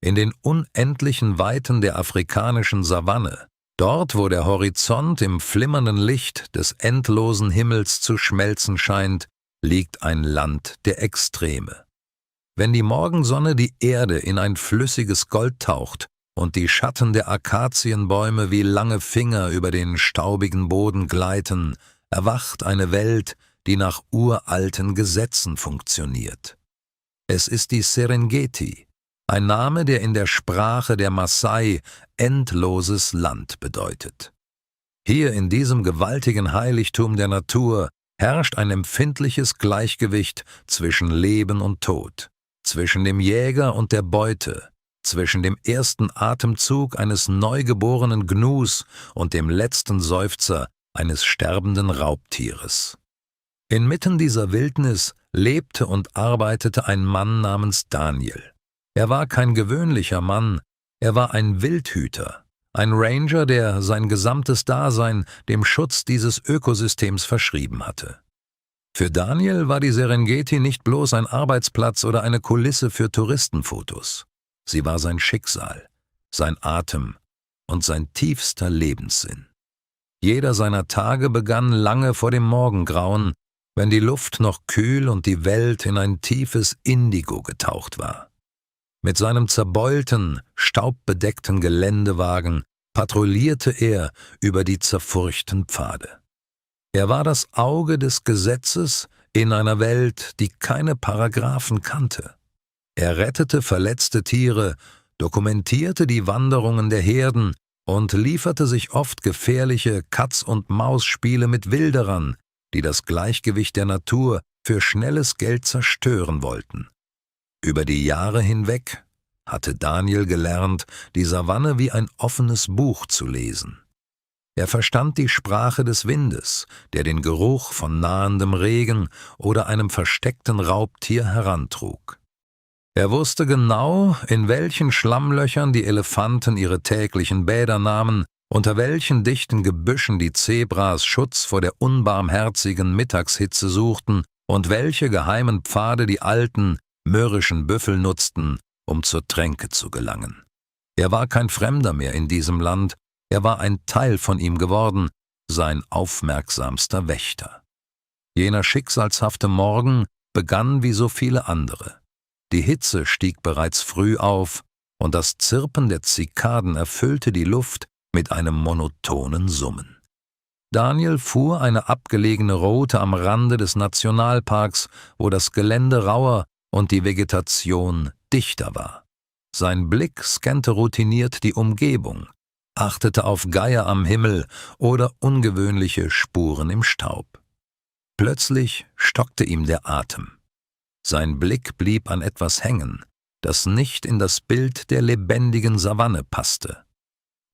in den unendlichen Weiten der afrikanischen Savanne, dort, wo der Horizont im flimmernden Licht des endlosen Himmels zu schmelzen scheint, liegt ein Land der Extreme. Wenn die Morgensonne die Erde in ein flüssiges Gold taucht und die Schatten der Akazienbäume wie lange Finger über den staubigen Boden gleiten, erwacht eine Welt, die nach uralten Gesetzen funktioniert. Es ist die Serengeti, ein Name, der in der Sprache der Maasai endloses Land bedeutet. Hier in diesem gewaltigen Heiligtum der Natur herrscht ein empfindliches Gleichgewicht zwischen Leben und Tod, zwischen dem Jäger und der Beute, zwischen dem ersten Atemzug eines neugeborenen Gnus und dem letzten Seufzer eines sterbenden Raubtieres. Inmitten dieser Wildnis lebte und arbeitete ein Mann namens Daniel. Er war kein gewöhnlicher Mann, er war ein Wildhüter, ein Ranger, der sein gesamtes Dasein dem Schutz dieses Ökosystems verschrieben hatte. Für Daniel war die Serengeti nicht bloß ein Arbeitsplatz oder eine Kulisse für Touristenfotos. Sie war sein Schicksal, sein Atem und sein tiefster Lebenssinn. Jeder seiner Tage begann lange vor dem Morgengrauen, wenn die Luft noch kühl und die Welt in ein tiefes Indigo getaucht war. Mit seinem zerbeulten, staubbedeckten Geländewagen patrouillierte er über die zerfurchten Pfade. Er war das Auge des Gesetzes in einer Welt, die keine Paragraphen kannte. Er rettete verletzte Tiere, dokumentierte die Wanderungen der Herden und lieferte sich oft gefährliche Katz-und-Maus-Spiele mit Wilderern, die das Gleichgewicht der Natur für schnelles Geld zerstören wollten. Über die Jahre hinweg hatte Daniel gelernt, die Savanne wie ein offenes Buch zu lesen. Er verstand die Sprache des Windes, der den Geruch von nahendem Regen oder einem versteckten Raubtier herantrug. Er wusste genau, in welchen Schlammlöchern die Elefanten ihre täglichen Bäder nahmen, unter welchen dichten Gebüschen die Zebras Schutz vor der unbarmherzigen Mittagshitze suchten und welche geheimen Pfade die alten, mürrischen Büffel nutzten, um zur Tränke zu gelangen. Er war kein Fremder mehr in diesem Land, er war ein Teil von ihm geworden, sein aufmerksamster Wächter. Jener schicksalshafte Morgen begann wie so viele andere. Die Hitze stieg bereits früh auf, und das Zirpen der Zikaden erfüllte die Luft mit einem monotonen Summen. Daniel fuhr eine abgelegene Route am Rande des Nationalparks, wo das Gelände rauer und die Vegetation dichter war. Sein Blick scannte routiniert die Umgebung, achtete auf Geier am Himmel oder ungewöhnliche Spuren im Staub. Plötzlich stockte ihm der Atem. Sein Blick blieb an etwas hängen, das nicht in das Bild der lebendigen Savanne passte.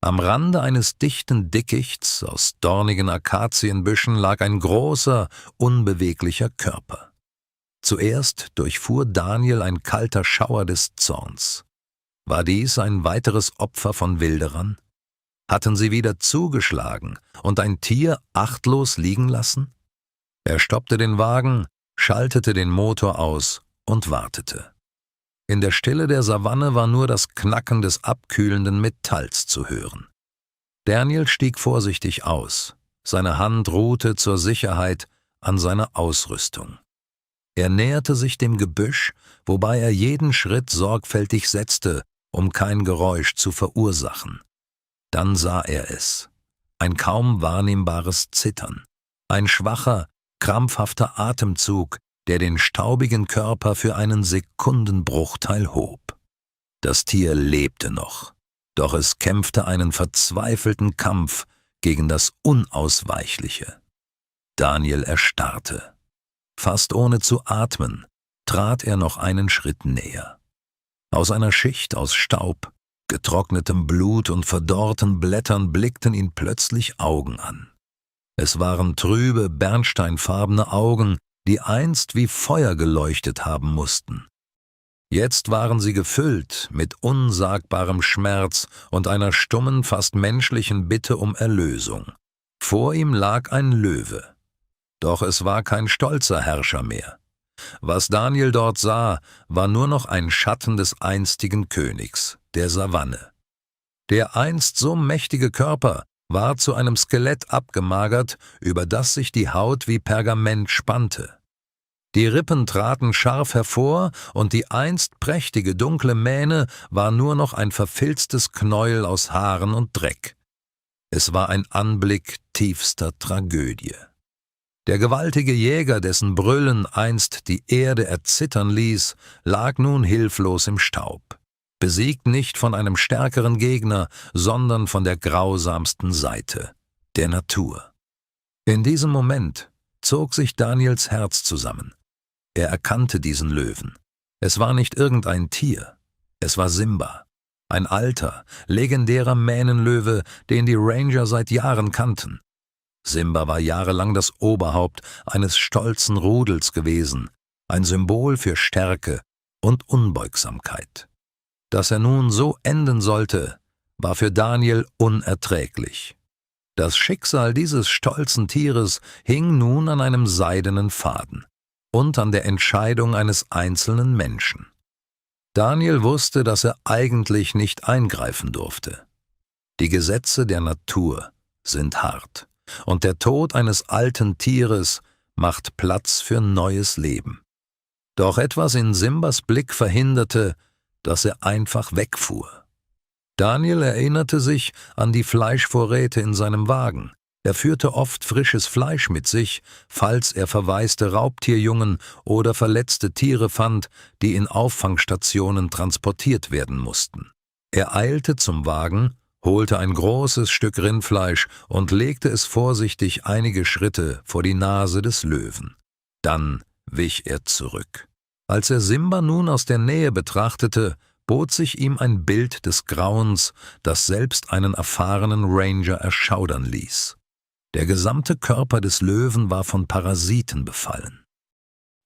Am Rande eines dichten Dickichts aus dornigen Akazienbüschen lag ein großer, unbeweglicher Körper. Zuerst durchfuhr Daniel ein kalter Schauer des Zorns. War dies ein weiteres Opfer von Wilderern? Hatten sie wieder zugeschlagen und ein Tier achtlos liegen lassen? Er stoppte den Wagen, schaltete den Motor aus und wartete. In der Stille der Savanne war nur das Knacken des abkühlenden Metalls zu hören. Daniel stieg vorsichtig aus. Seine Hand ruhte zur Sicherheit an seiner Ausrüstung. Er näherte sich dem Gebüsch, wobei er jeden Schritt sorgfältig setzte, um kein Geräusch zu verursachen. Dann sah er es. Ein kaum wahrnehmbares Zittern. Ein schwacher, krampfhafter Atemzug, der den staubigen Körper für einen Sekundenbruchteil hob. Das Tier lebte noch, doch es kämpfte einen verzweifelten Kampf gegen das Unausweichliche. Daniel erstarrte. Fast ohne zu atmen, trat er noch einen Schritt näher. Aus einer Schicht aus Staub, getrocknetem Blut und verdorrten Blättern blickten ihn plötzlich Augen an. Es waren trübe, bernsteinfarbene Augen, die einst wie Feuer geleuchtet haben mussten. Jetzt waren sie gefüllt mit unsagbarem Schmerz und einer stummen, fast menschlichen Bitte um Erlösung. Vor ihm lag ein Löwe. Doch es war kein stolzer Herrscher mehr. Was Daniel dort sah, war nur noch ein Schatten des einstigen Königs, der Savanne. Der einst so mächtige Körper war zu einem Skelett abgemagert, über das sich die Haut wie Pergament spannte. Die Rippen traten scharf hervor, und die einst prächtige dunkle Mähne war nur noch ein verfilztes Knäuel aus Haaren und Dreck. Es war ein Anblick tiefster Tragödie. Der gewaltige Jäger, dessen Brüllen einst die Erde erzittern ließ, lag nun hilflos im Staub, besiegt nicht von einem stärkeren Gegner, sondern von der grausamsten Seite, der Natur. In diesem Moment zog sich Daniels Herz zusammen. Er erkannte diesen Löwen. Es war nicht irgendein Tier, es war Simba, ein alter, legendärer Mähnenlöwe, den die Ranger seit Jahren kannten. Simba war jahrelang das Oberhaupt eines stolzen Rudels gewesen, ein Symbol für Stärke und Unbeugsamkeit. Dass er nun so enden sollte, war für Daniel unerträglich. Das Schicksal dieses stolzen Tieres hing nun an einem seidenen Faden und an der Entscheidung eines einzelnen Menschen. Daniel wusste, dass er eigentlich nicht eingreifen durfte. Die Gesetze der Natur sind hart, und der Tod eines alten Tieres macht Platz für neues Leben. Doch etwas in Simbas Blick verhinderte, dass er einfach wegfuhr. Daniel erinnerte sich an die Fleischvorräte in seinem Wagen. Er führte oft frisches Fleisch mit sich, falls er verwaiste Raubtierjungen oder verletzte Tiere fand, die in Auffangstationen transportiert werden mussten. Er eilte zum Wagen, holte ein großes Stück Rindfleisch und legte es vorsichtig einige Schritte vor die Nase des Löwen. Dann wich er zurück. Als er Simba nun aus der Nähe betrachtete, bot sich ihm ein Bild des Grauens, das selbst einen erfahrenen Ranger erschaudern ließ. Der gesamte Körper des Löwen war von Parasiten befallen.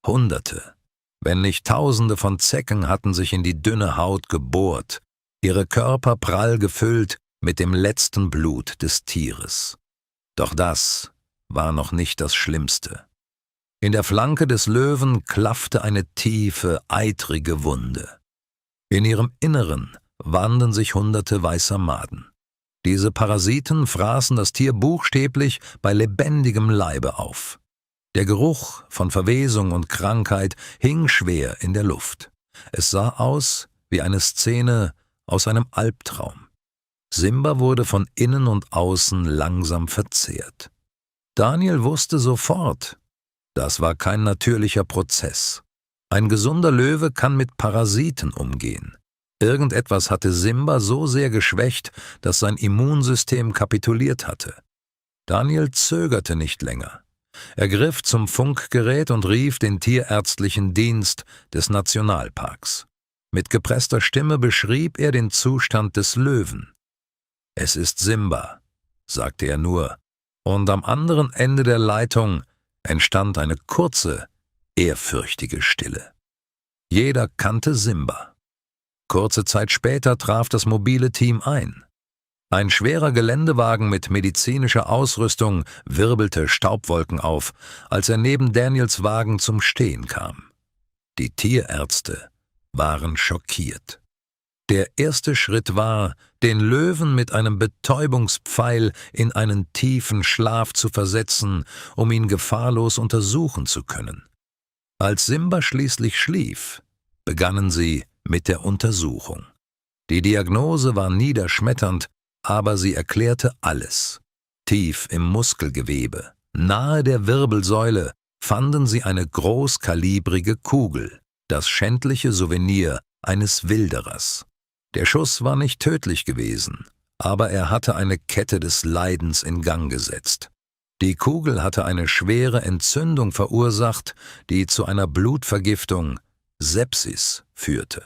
Hunderte, wenn nicht Tausende von Zecken hatten sich in die dünne Haut gebohrt, ihre Körper prall gefüllt mit dem letzten Blut des Tieres. Doch das war noch nicht das Schlimmste. In der Flanke des Löwen klaffte eine tiefe, eitrige Wunde. In ihrem Inneren wanden sich hunderte weißer Maden. Diese Parasiten fraßen das Tier buchstäblich bei lebendigem Leibe auf. Der Geruch von Verwesung und Krankheit hing schwer in der Luft. Es sah aus wie eine Szene aus einem Albtraum. Simba wurde von innen und außen langsam verzehrt. Daniel wusste sofort, das war kein natürlicher Prozess. Ein gesunder Löwe kann mit Parasiten umgehen. Irgendetwas hatte Simba so sehr geschwächt, dass sein Immunsystem kapituliert hatte. Daniel zögerte nicht länger. Er griff zum Funkgerät und rief den tierärztlichen Dienst des Nationalparks. Mit gepresster Stimme beschrieb er den Zustand des Löwen. »Es ist Simba«, sagte er nur, und am anderen Ende der Leitung entstand eine kurze, ehrfürchtige Stille. Jeder kannte Simba. Kurze Zeit später traf das mobile Team ein. Ein schwerer Geländewagen mit medizinischer Ausrüstung wirbelte Staubwolken auf, als er neben Daniels Wagen zum Stehen kam. Die Tierärzte waren schockiert. Der erste Schritt war, den Löwen mit einem Betäubungspfeil in einen tiefen Schlaf zu versetzen, um ihn gefahrlos untersuchen zu können. Als Simba schließlich schlief, begannen sie mit der Untersuchung. Die Diagnose war niederschmetternd, aber sie erklärte alles. Tief im Muskelgewebe, nahe der Wirbelsäule, fanden sie eine großkalibrige Kugel, das schändliche Souvenir eines Wilderers. Der Schuss war nicht tödlich gewesen, aber er hatte eine Kette des Leidens in Gang gesetzt. Die Kugel hatte eine schwere Entzündung verursacht, die zu einer Blutvergiftung, Sepsis, führte.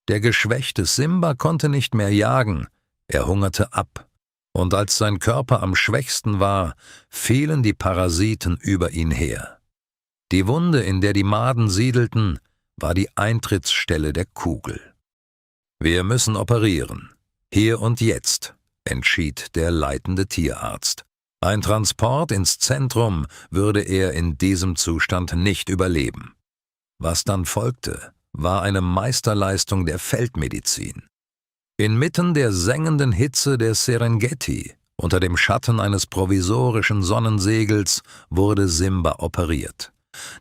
Der geschwächte Simba konnte nicht mehr jagen, er hungerte ab, und als sein Körper am schwächsten war, fielen die Parasiten über ihn her. Die Wunde, in der die Maden siedelten, war die Eintrittsstelle der Kugel. »Wir müssen operieren. Hier und jetzt«, entschied der leitende Tierarzt. Ein Transport ins Zentrum würde er in diesem Zustand nicht überleben. Was dann folgte, war eine Meisterleistung der Feldmedizin. Inmitten der sengenden Hitze der Serengeti, unter dem Schatten eines provisorischen Sonnensegels, wurde Simba operiert.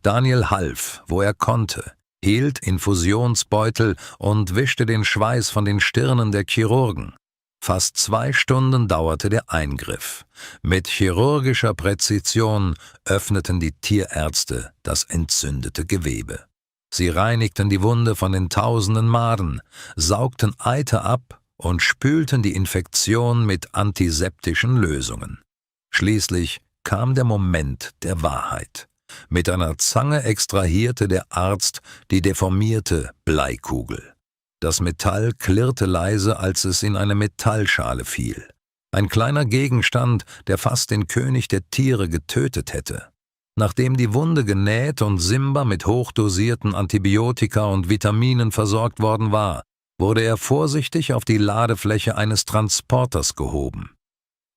Daniel half, wo er konnte, hielt Infusionsbeutel und wischte den Schweiß von den Stirnen der Chirurgen. Fast 2 Stunden dauerte der Eingriff. Mit chirurgischer Präzision öffneten die Tierärzte das entzündete Gewebe. Sie reinigten die Wunde von den tausenden Maden, saugten Eiter ab und spülten die Infektion mit antiseptischen Lösungen. Schließlich kam der Moment der Wahrheit. Mit einer Zange extrahierte der Arzt die deformierte Bleikugel. Das Metall klirrte leise, als es in eine Metallschale fiel. Ein kleiner Gegenstand, der fast den König der Tiere getötet hätte. Nachdem die Wunde genäht und Simba mit hochdosierten Antibiotika und Vitaminen versorgt worden war, wurde er vorsichtig auf die Ladefläche eines Transporters gehoben.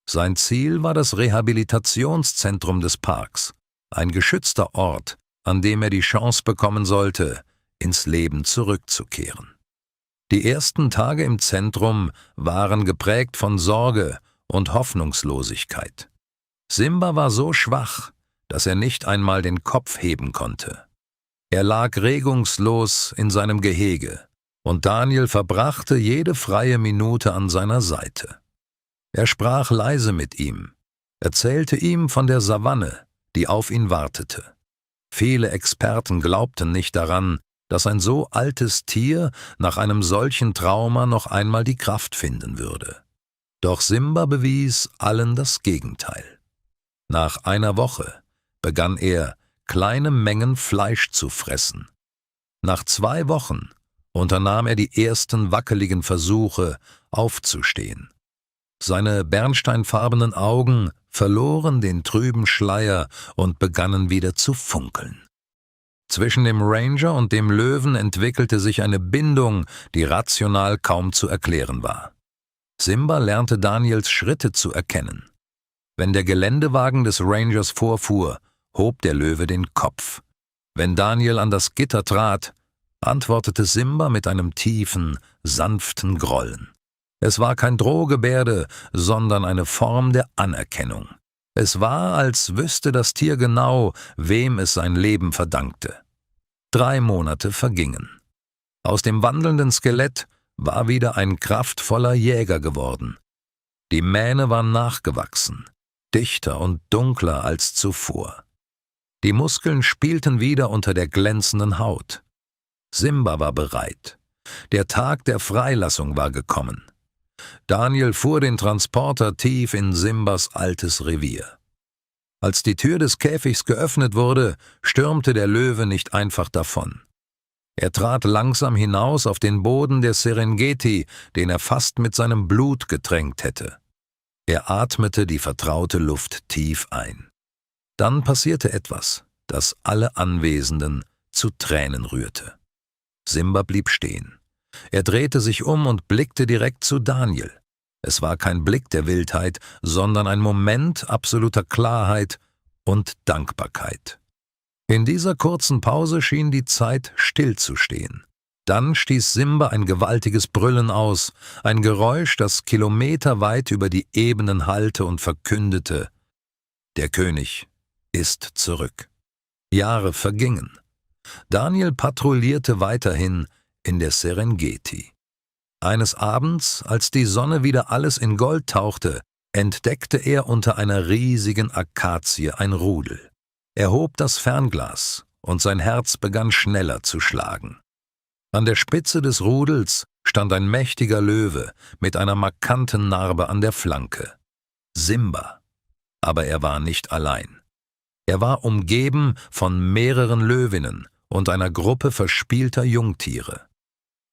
Sein Ziel war das Rehabilitationszentrum des Parks, ein geschützter Ort, an dem er die Chance bekommen sollte, ins Leben zurückzukehren. Die ersten Tage im Zentrum waren geprägt von Sorge und Hoffnungslosigkeit. Simba war so schwach, dass er nicht einmal den Kopf heben konnte. Er lag regungslos in seinem Gehege, und Daniel verbrachte jede freie Minute an seiner Seite. Er sprach leise mit ihm, erzählte ihm von der Savanne, die auf ihn wartete. Viele Experten glaubten nicht daran, dass ein so altes Tier nach einem solchen Trauma noch einmal die Kraft finden würde. Doch Simba bewies allen das Gegenteil. Nach einer Woche begann er, kleine Mengen Fleisch zu fressen. Nach 2 Wochen unternahm er die ersten wackeligen Versuche, aufzustehen. Seine bernsteinfarbenen Augen verloren den trüben Schleier und begannen wieder zu funkeln. Zwischen dem Ranger und dem Löwen entwickelte sich eine Bindung, die rational kaum zu erklären war. Simba lernte Daniels Schritte zu erkennen. Wenn der Geländewagen des Rangers vorfuhr, hob der Löwe den Kopf. Wenn Daniel an das Gitter trat, antwortete Simba mit einem tiefen, sanften Grollen. Es war kein Drohgebärde, sondern eine Form der Anerkennung. Es war, als wüsste das Tier genau, wem es sein Leben verdankte. 3 Monate vergingen. Aus dem wandelnden Skelett war wieder ein kraftvoller Jäger geworden. Die Mähne war nachgewachsen, dichter und dunkler als zuvor. Die Muskeln spielten wieder unter der glänzenden Haut. Simba war bereit. Der Tag der Freilassung war gekommen. Daniel fuhr den Transporter tief in Simbas altes Revier. Als die Tür des Käfigs geöffnet wurde, stürmte der Löwe nicht einfach davon. Er trat langsam hinaus auf den Boden der Serengeti, den er fast mit seinem Blut getränkt hätte. Er atmete die vertraute Luft tief ein. Dann passierte etwas, das alle Anwesenden zu Tränen rührte. Simba blieb stehen. Er drehte sich um und blickte direkt zu Daniel. Es war kein Blick der Wildheit, sondern ein Moment absoluter Klarheit und Dankbarkeit. In dieser kurzen Pause schien die Zeit stillzustehen. Dann stieß Simba ein gewaltiges Brüllen aus, ein Geräusch, das kilometerweit über die Ebenen hallte und verkündete: Der König ist zurück. Jahre vergingen. Daniel patrouillierte weiterhin in der Serengeti. Eines Abends, als die Sonne wieder alles in Gold tauchte, entdeckte er unter einer riesigen Akazie ein Rudel. Er hob das Fernglas und sein Herz begann schneller zu schlagen. An der Spitze des Rudels stand ein mächtiger Löwe mit einer markanten Narbe an der Flanke. Simba. Aber er war nicht allein. Er war umgeben von mehreren Löwinnen und einer Gruppe verspielter Jungtiere.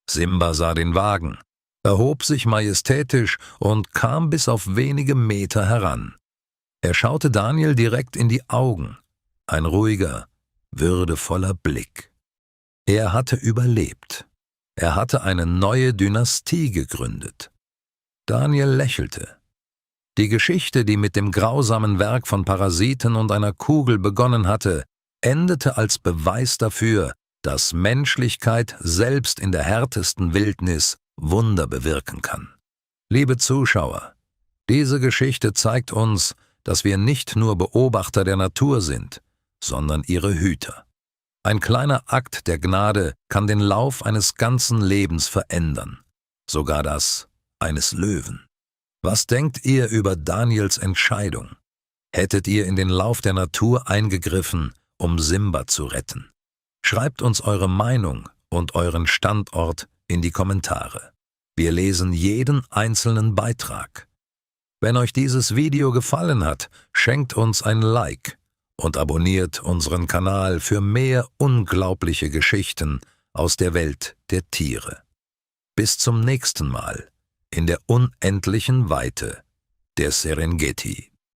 Simba sah den Wagen, erhob sich majestätisch und kam bis auf wenige Meter heran. Er schaute Daniel direkt in die Augen, ein ruhiger, würdevoller Blick. Er hatte überlebt. Er hatte eine neue Dynastie gegründet. Daniel lächelte. Die Geschichte, die mit dem grausamen Werk von Parasiten und einer Kugel begonnen hatte, endete als Beweis dafür, dass Menschlichkeit selbst in der härtesten Wildnis Wunder bewirken kann. Liebe Zuschauer, diese Geschichte zeigt uns, dass wir nicht nur Beobachter der Natur sind, sondern ihre Hüter. Ein kleiner Akt der Gnade kann den Lauf eines ganzen Lebens verändern, sogar das eines Löwen. Was denkt ihr über Daniels Entscheidung? Hättet ihr in den Lauf der Natur eingegriffen, um Simba zu retten? Schreibt uns eure Meinung und euren Standort in die Kommentare. Wir lesen jeden einzelnen Beitrag. Wenn euch dieses Video gefallen hat, schenkt uns ein Like und abonniert unseren Kanal für mehr unglaubliche Geschichten aus der Welt der Tiere. Bis zum nächsten Mal in der unendlichen Weite der Serengeti.